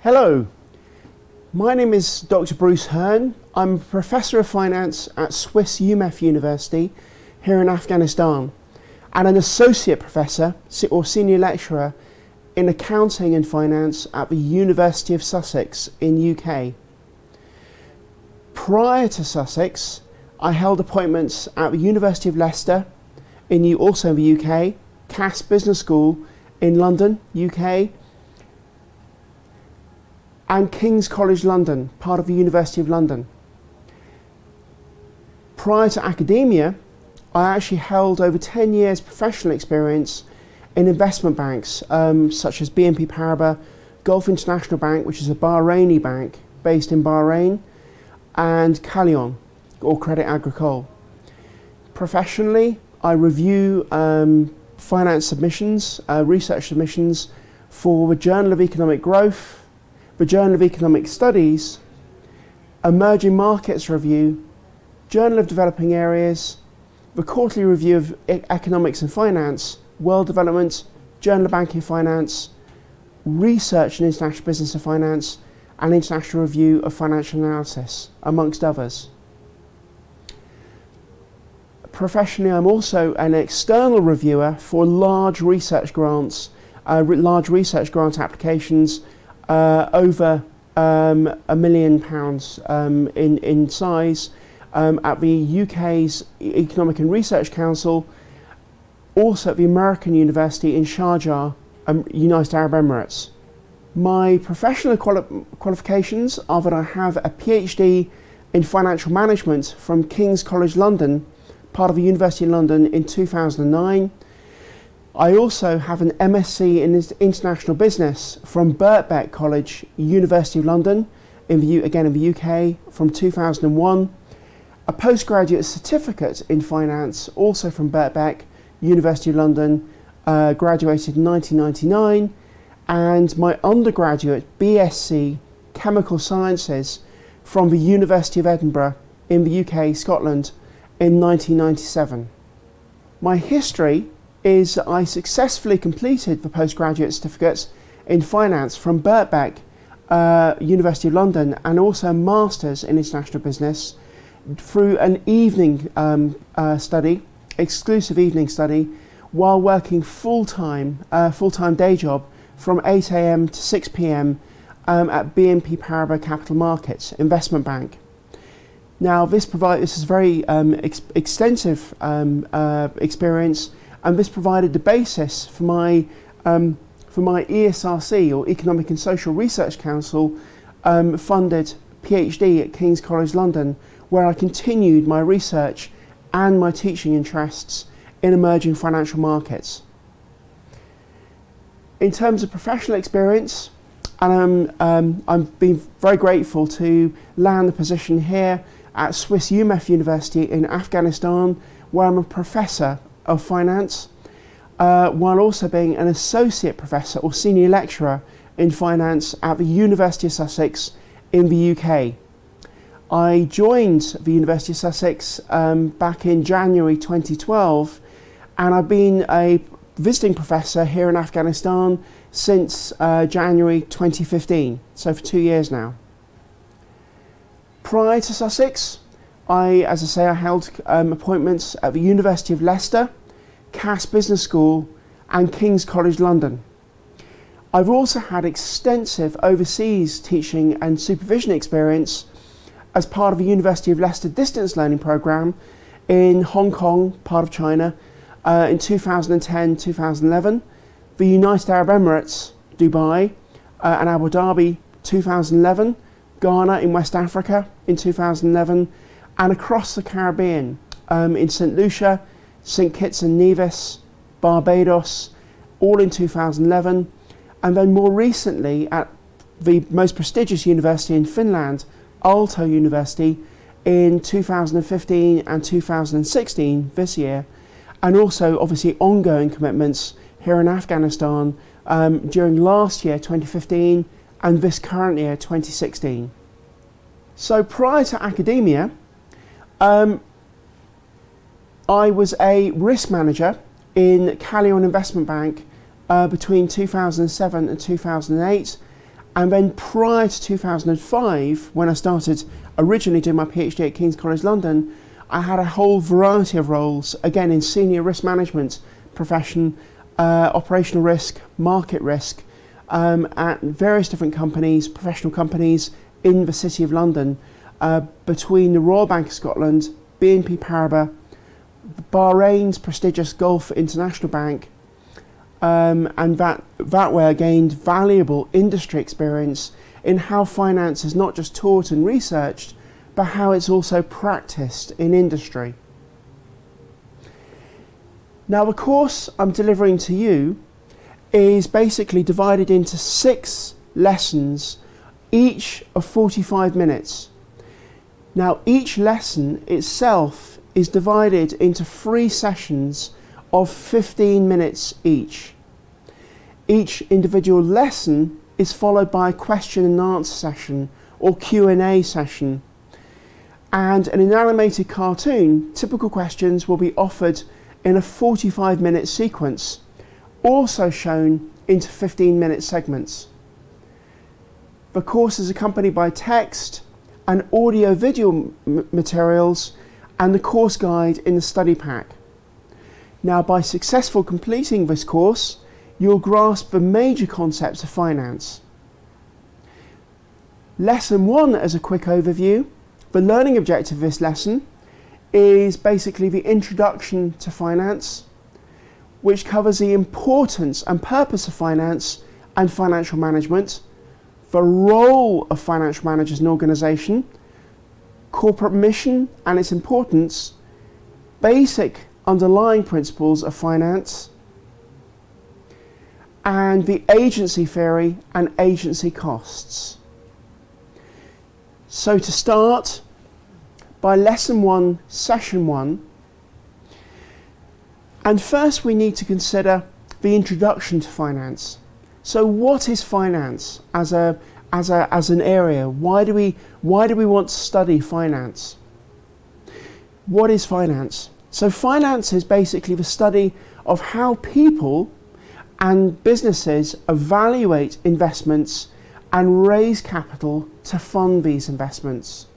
Hello, my name is Dr. Bruce Hearn. I'm a Professor of Finance at Swiss UMEF University here in Afghanistan and an Associate Professor or Senior Lecturer in Accounting and Finance at the University of Sussex in UK. Prior to Sussex, I held appointments at the University of Leicester, also in the UK, Cass Business School in London, UK, and King's College London, part of the University of London. Prior to academia, I actually held over 10 years professional experience in investment banks, such as BNP Paribas, Gulf International Bank, which is a Bahraini bank based in Bahrain, and Callion, or Credit Agricole. Professionally, I review finance submissions, research submissions for the Journal of Economic Growth, the Journal of Economic Studies, Emerging Markets Review, Journal of Developing Areas, the Quarterly Review of Economics and Finance, World Development, Journal of Banking and Finance, Research in International Business and Finance, and International Review of Financial Analysis, amongst others. Professionally, I'm also an external reviewer for large research grants, large research grant applications over £1 million in size at the UK's Economic and Research Council, also at the American University in Sharjah, United Arab Emirates. My professional qualifications are that I have a PhD in Financial Management from King's College London, part of the University of London, in 2009. I also have an MSc in International Business from Birkbeck College, University of London, again in the UK, from 2001. A postgraduate certificate in finance, also from Birkbeck, University of London, graduated in 1999, and my undergraduate BSc Chemical Sciences from the University of Edinburgh in the UK, Scotland, in 1997. My history is that I successfully completed the postgraduate certificates in finance from Birkbeck, University of London, and also a Masters in International Business through an evening exclusive evening study, while working full-time day job from 8 AM to 6 PM at BNP Paribas Capital Markets Investment Bank. Now, this is very extensive experience, and this provided the basis for my ESRC, or Economic and Social Research Council, funded PhD at King's College London, where I continued my research and my teaching interests in emerging financial markets. In terms of professional experience, I've been very grateful to land the position here at Swiss UMEF University in Afghanistan, where I'm a Professor of Finance, while also being an Associate Professor or Senior Lecturer in Finance at the University of Sussex in the UK. I joined the University of Sussex back in January 2012, and I've been a visiting professor here in Afghanistan since January 2015, so for 2 years now. Prior to Sussex, as I say, I held appointments at the University of Leicester, Cass Business School, and King's College London. I've also had extensive overseas teaching and supervision experience as part of the University of Leicester distance learning programme in Hong Kong, part of China, in 2010-2011, the United Arab Emirates, Dubai, and Abu Dhabi, 2011, Ghana in West Africa in 2011, and across the Caribbean in St. Lucia, St. Kitts and Nevis, Barbados, all in 2011, and then more recently at the most prestigious university in Finland, Aalto University, in 2015 and 2016 this year, and also obviously ongoing commitments here in Afghanistan during last year, 2015, and this current year, 2016. So prior to academia, I was a risk manager in Callion Investment Bank between 2007 and 2008, And then prior to 2005, when I started originally doing my PhD at King's College London, I had a whole variety of roles, again in senior risk management profession, operational risk, market risk, at various different companies, professional companies in the City of London, between the Royal Bank of Scotland, BNP Paribas, Bahrain's prestigious Gulf International Bank, and that way I gained valuable industry experience in how finance is not just taught and researched, but how it's also practiced in industry. Now the course I'm delivering to you is basically divided into 6 lessons, each of 45 minutes. Now each lesson itself is divided into 3 sessions of 15 minutes each. Each individual lesson is followed by a question and answer session or Q&A session. And in an animated cartoon, typical questions will be offered in a 45-minute sequence, also shown into 15-minute segments. The course is accompanied by text and audio-video materials and the course guide in the study pack. Now, by successfully completing this course, you'll grasp the major concepts of finance. Lesson 1, as a quick overview, the learning objective of this lesson is basically the introduction to finance, which covers the importance and purpose of finance and financial management, the role of financial managers in an organisation, corporate mission and its importance, basic underlying principles of finance, and the agency theory and agency costs. So to start, by lesson 1, session 1, and first we need to consider the introduction to finance. So what is finance as an area? Why do we want to study finance? What is finance? So finance is basically the study of how people and businesses evaluate investments and raise capital to fund these investments.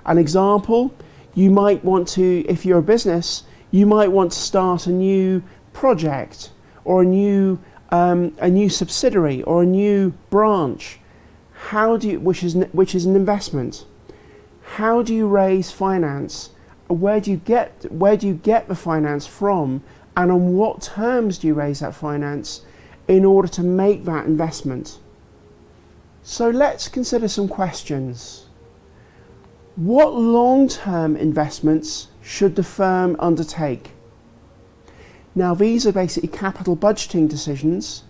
An example, you might want to, if you're a business, you might want to start a new project or a new subsidiary or a new branch. How do you, which is an investment? How do you raise finance? Where do you get the finance from, and on what terms do you raise that finance in order to make that investment? So let's consider some questions. What long-term investments should the firm undertake? Now these are basically capital budgeting decisions.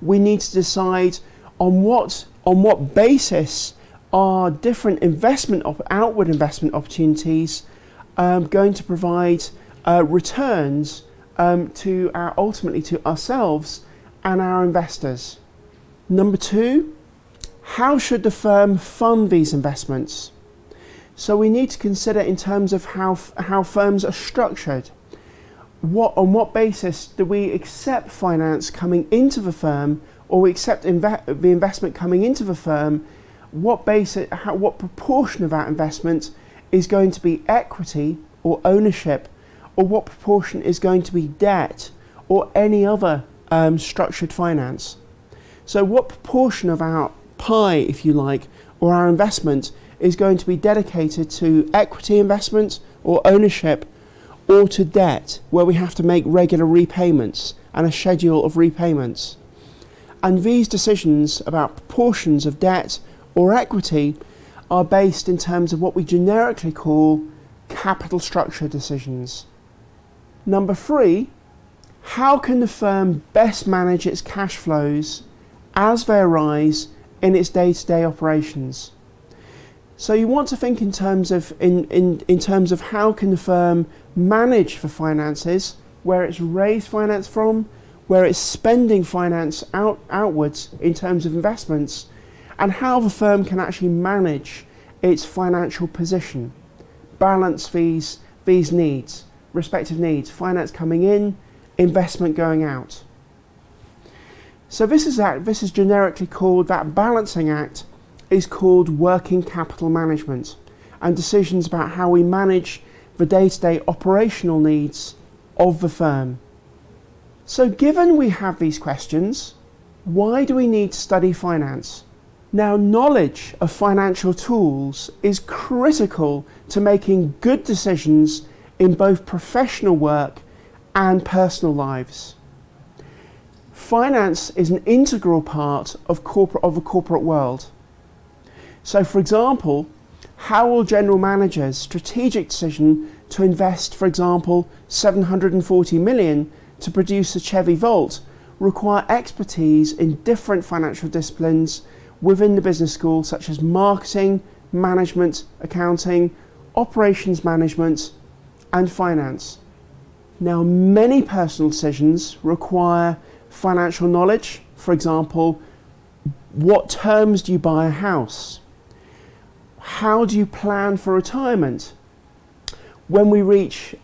We need to decide on what basis are different outward investment opportunities going to provide returns ultimately to ourselves and our investors. Number 2, how should the firm fund these investments? So we need to consider in terms of how firms are structured. On what basis do we accept finance coming into the firm, or we accept the investment coming into the firm? What proportion of that investment is going to be equity or ownership, or what proportion is going to be debt or any other structured finance? So what proportion of our pie, if you like, or our investment is going to be dedicated to equity investment or ownership, or to debt, where we have to make regular repayments and a schedule of repayments? And these decisions about proportions of debt or equity are based in terms of what we generically call capital structure decisions. Number 3, how can the firm best manage its cash flows as they arise in its day-to-day operations? So you want to think in terms of how can the firm manage the finances, where it's raised finance from, where it's spending finance outwards in terms of investments, and how the firm can actually manage its financial position, balance these needs, respective needs, finance coming in, investment going out. So this is generically called, that balancing act is called working capital management, and decisions about how we manage the day-to-day operational needs of the firm. So given we have these questions, why do we need to study finance? Now, knowledge of financial tools is critical to making good decisions in both professional work and personal lives. Finance is an integral part of the corporate world. So, for example, how will general managers' strategic decision to invest, for example, 740 million to produce a Chevy Volt require expertise in different financial disciplines within the business school, such as marketing, management, accounting, operations management, and finance. Now, many personal decisions require financial knowledge. For example, what terms do you buy a house? How do you plan for retirement? When we reach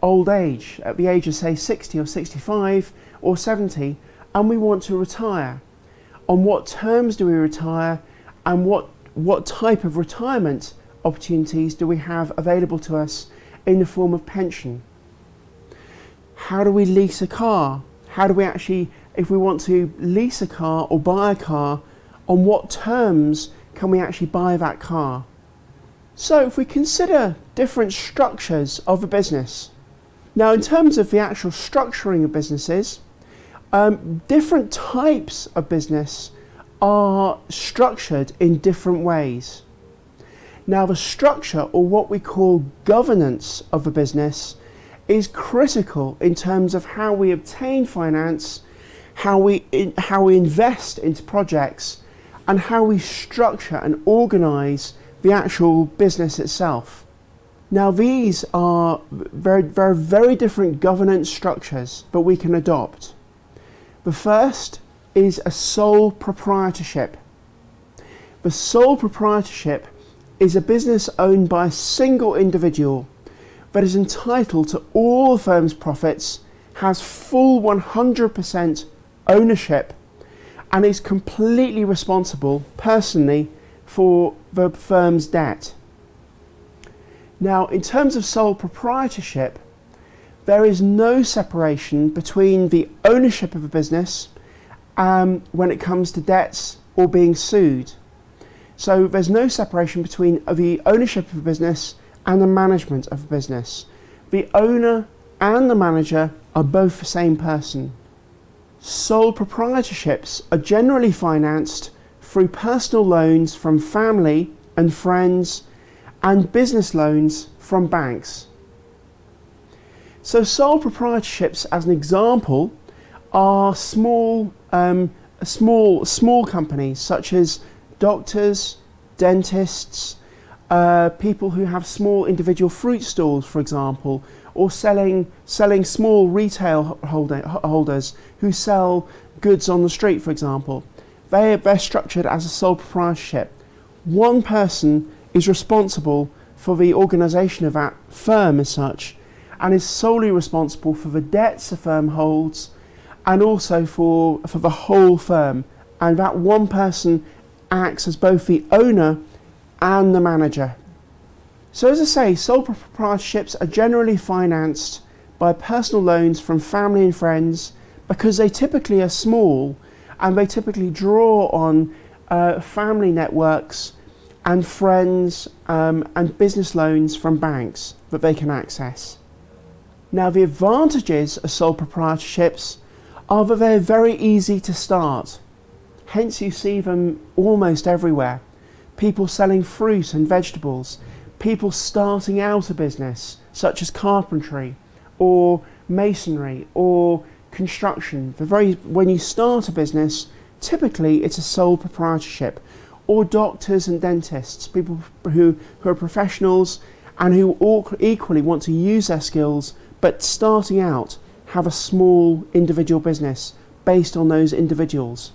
old age, at the age of say 60 or 65 or 70, and we want to retire, on what terms do we retire, and what type of retirement opportunities do we have available to us in the form of pension? How do we lease a car? How do we actually, if we want to lease a car or buy a car, on what terms can we actually buy that car? So if we consider different structures of a business, now in terms of the actual structuring of businesses, different types of business are structured in different ways. Now the structure, or what we call governance of a business, is critical in terms of how we obtain finance, how we invest into projects, and how we structure and organise the actual business itself. Now these are very different governance structures that we can adopt. The first is a sole proprietorship. The sole proprietorship is a business owned by a single individual that is entitled to all the firm's profits, has full 100% ownership, and is completely responsible personally for the firm's debt. Now, in terms of sole proprietorship, there is no separation between the ownership of a business when it comes to debts or being sued. So there's no separation between the ownership of a business and the management of a business. The owner and the manager are both the same person. Sole proprietorships are generally financed through personal loans from family and friends and business loans from banks. So sole proprietorships, as an example, are small companies such as doctors, dentists, people who have small individual fruit stalls, for example, or selling small retail holders who sell goods on the street, for example. They're structured as a sole proprietorship. One person is responsible for the organisation of that firm as such, and is solely responsible for the debts the firm holds, and also for the whole firm. And that one person acts as both the owner and the manager. So as I say, sole proprietorships are generally financed by personal loans from family and friends because they typically are small, and they typically draw on family networks and friends and business loans from banks that they can access. Now, the advantages of sole proprietorships are that they're very easy to start. Hence you see them almost everywhere. People selling fruit and vegetables, people starting out a business such as carpentry or masonry or construction. When you start a business, typically it's a sole proprietorship. Or doctors and dentists, people who are professionals and who all equally want to use their skills, but starting out have a small individual business based on those individuals.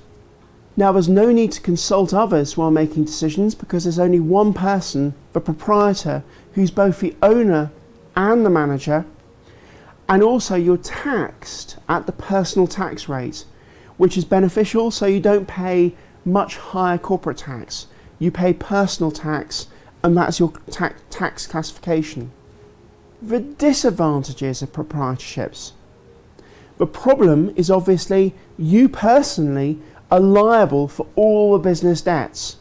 Now, there's no need to consult others while making decisions because there's only one person, the proprietor, who's both the owner and the manager, and also you're taxed at the personal tax rate, which is beneficial, so you don't pay much higher corporate tax. You pay personal tax, and that's your tax classification. The disadvantages of proprietorships. The problem is obviously you personally are liable for all the business debts.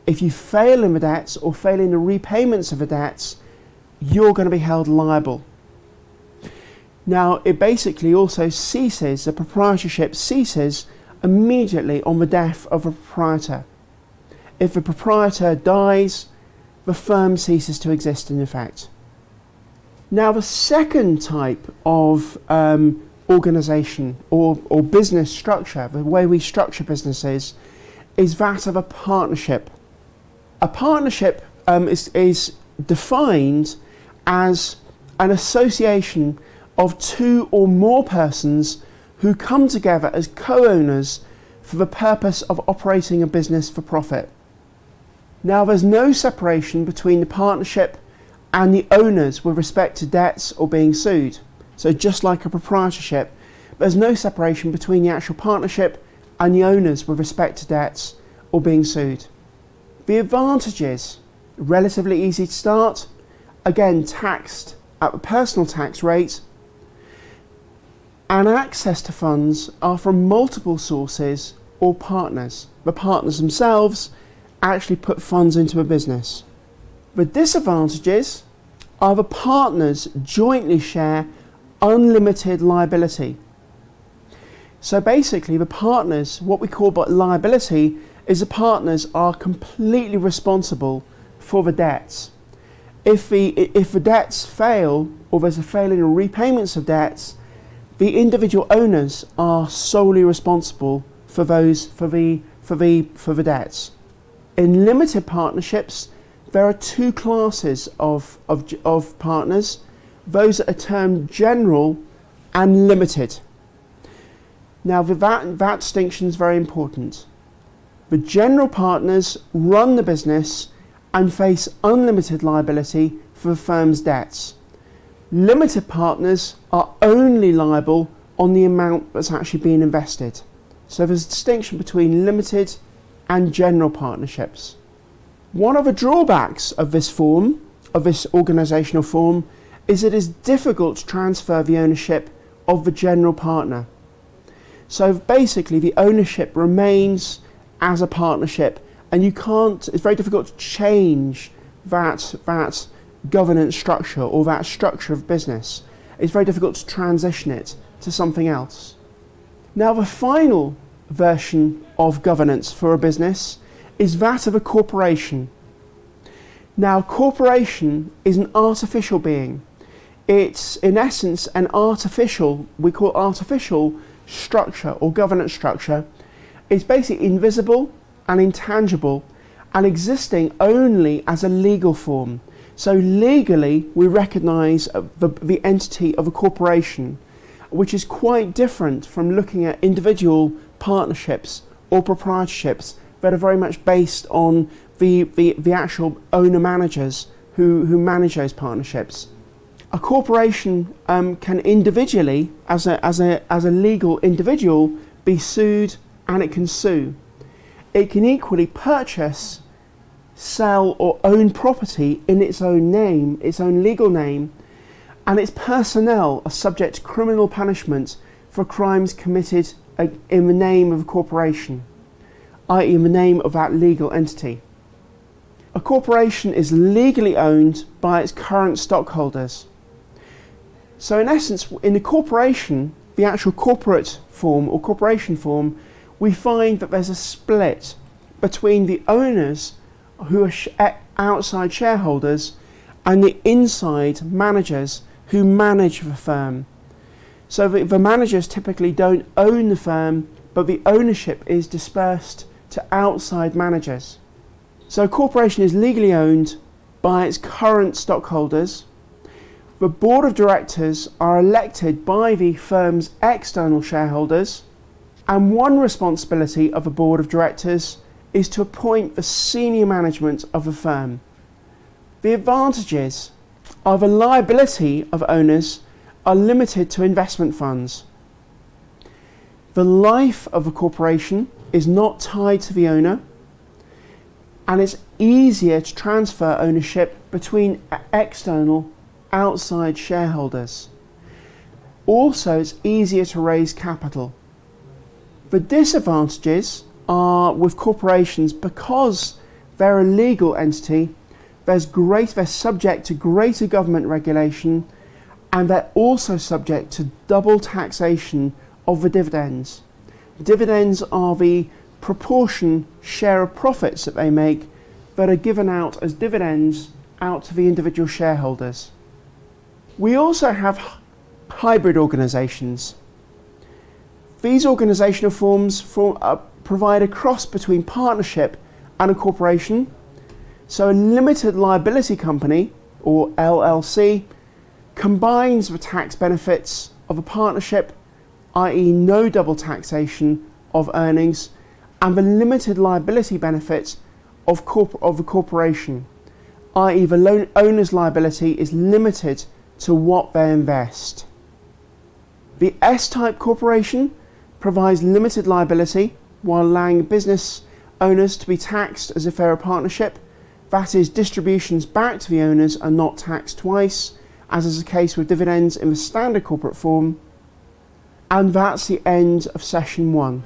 If you fail in the debts or fail in the repayments of the debts, you're going to be held liable. Now, it basically also ceases, the proprietorship ceases immediately on the death of a proprietor. If the proprietor dies, the firm ceases to exist in effect. Now, the second type of organisation or business structure, the way we structure businesses, is that of a partnership. A partnership is defined as an association of two or more persons who come together as co-owners for the purpose of operating a business for profit. Now, there's no separation between the partnership and the owners with respect to debts or being sued. So just like a proprietorship, there's no separation between the actual partnership and the owners with respect to debts or being sued. The advantages, relatively easy to start, again taxed at the personal tax rate, and access to funds are from multiple sources or partners. The partners themselves actually put funds into a business. The disadvantages are the partners jointly share unlimited liability. So basically the partners, what we call liability, is the partners are completely responsible for the debts. If the debts fail, or there's a failing in repayments of debts, the individual owners are solely responsible for the debts. In limited partnerships, there are two classes of partners, those that are termed general and limited. Now that distinction is very important. The general partners run the business and face unlimited liability for the firm's debts. Limited partners are only liable on the amount that's actually being invested. So there's a distinction between limited and general partnerships. One of the drawbacks of this form, of this organisational form, is that it is difficult to transfer the ownership of the general partner. So basically the ownership remains as a partnership, and it's very difficult to change that governance structure or that structure of business. It's very difficult to transition it to something else. Now, the final version of governance for a business is that of a corporation. Now, corporation is an artificial being. It's in essence an artificial, we call artificial structure or governance structure. It's basically invisible and intangible and existing only as a legal form. So legally we recognise the entity of a corporation, which is quite different from looking at individual partnerships or proprietorships that are very much based on the actual owner-managers who manage those partnerships. A corporation can individually, as a legal individual, be sued, and it can sue. It can equally purchase, sell or own property in its own name, its own legal name, and its personnel are subject to criminal punishment for crimes committed in the name of a corporation, i.e. in the name of that legal entity. A corporation is legally owned by its current stockholders. So in essence, in the corporation, the actual corporate form or corporation form, we find that there's a split between the owners who are outside shareholders and the inside managers who manage the firm. So the managers typically don't own the firm, but the ownership is dispersed to outside managers. So a corporation is legally owned by its current stockholders. The board of directors are elected by the firm's external shareholders, and one responsibility of the board of directors is to appoint the senior management of the firm. The advantages of the liability of owners are limited to investment funds. The life of a corporation is not tied to the owner, and it's easier to transfer ownership between external, outside shareholders. Also, it's easier to raise capital. The disadvantages are with corporations, because they're a legal entity, they're subject to greater government regulation, and they're also subject to double taxation of the dividends. Dividends are the proportion share of profits that they make that are given out as dividends out to the individual shareholders. We also have hybrid organisations. These organisational forms provide a cross between partnership and a corporation. So a limited liability company, or LLC, combines the tax benefits of a partnership, i.e. no double taxation of earnings, and the limited liability benefits of the corporation, i.e. the owner's liability is limited to what they invest. The S-type corporation provides limited liability while allowing business owners to be taxed as if they're a partnership. That is, distributions back to the owners are not taxed twice, as is the case with dividends in the standard corporate form. And that's the end of session 1.